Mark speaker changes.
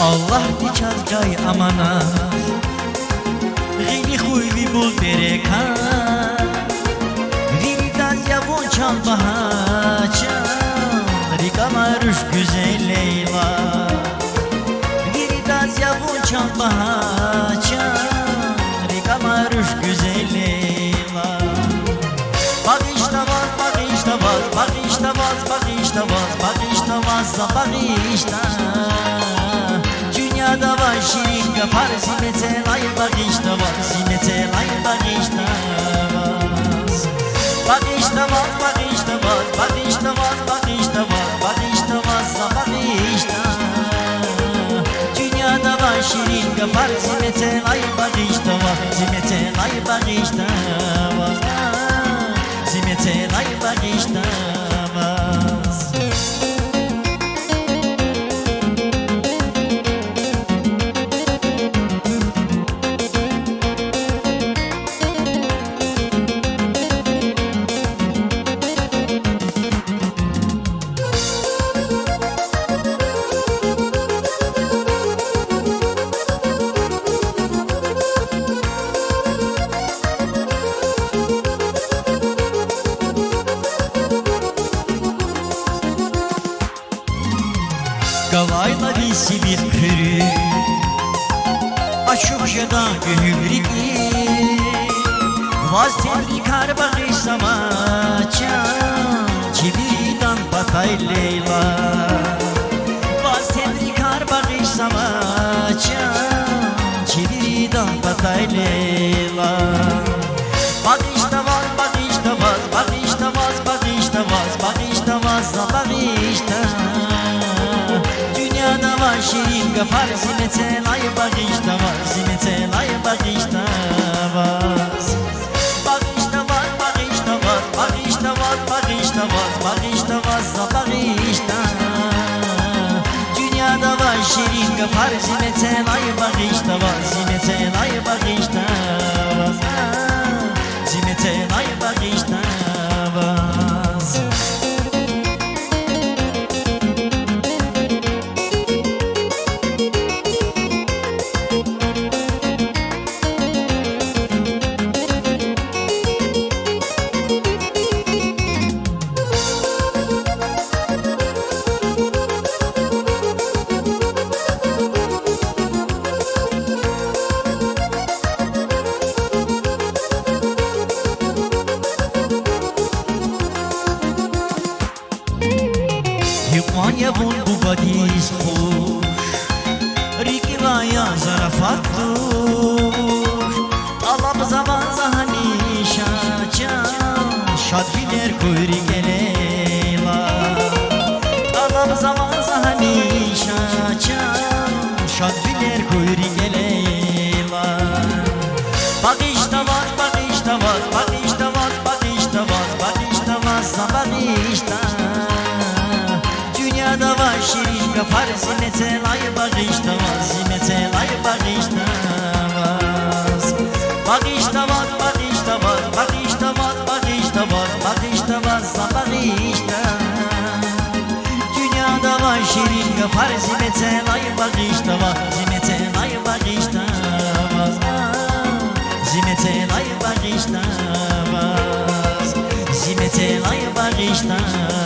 Speaker 1: Allah dikaz jay amanat Gili huyvi bul berekat Viridaz yavun çal bahaçan Rikamaruş güzel Leyla Viridaz yavun çal bahaçan Rikamaruş güzel Leyla Bagıştamaz, bagıştamaz, bagıştamaz, bagıştamaz, bagıştamaz, bagıştamaz Dünyada var şirin kapar zimete lay bagıştamaz, zimete lay bagıştamaz Bagıştamaz, bagıştamaz, bagıştamaz, bagıştamaz, bagıştamaz, bagıştamaz Dünyada var şirin kapar zimete lay bagıştamaz, zimete lay bagıştamaz Zimete lay bagıştamaz Gavayla disi bir pürü Aşık jeda gühübriki Vaztedri kar bagışsama çan Çiviridan batay Leyla Vaztedri kar bagışsama çan Çiviridan batay Leyla Bagıştamaz, bagıştamaz, bagıştamaz, bagıştamaz, bagıştamaz, bagıştamaz Dünyada var şirin kapar zimete lay bagıştamaz, zimete lay bagıştamaz Bagıştamaz, bagıştamaz, bagıştamaz, bagıştamaz, bagıştamaz, bagıştamaz Dünyada var şirin kapar zimete lay bagıştamaz, zimete lay bagıştamaz Zimete lay bagıştamaz Yıkmanya bul bu badis hoş Rikivaya zarafat duş Alab zaman zahani şaçan Şad bilir kuyri geleyla Alab zaman zahani şaçan Şad bilir kuyri geleyla Bagıştamaz, bagıştamaz, bagıştamaz, bagıştamaz, bagıştamaz, bagıştamaz Dünyada var şirin kapar zimete lay bagıştamaz, zimete lay bagıştamaz Bagıştamaz, bagıştamaz, bagıştamaz, bagıştamaz, bagıştamaz, bagıştamaz Dünyada var şirin kapar zimete lay bagıştamaz, zimete lay bagıştamaz Zimete lay bagıştamaz, zimete lay bagıştamaz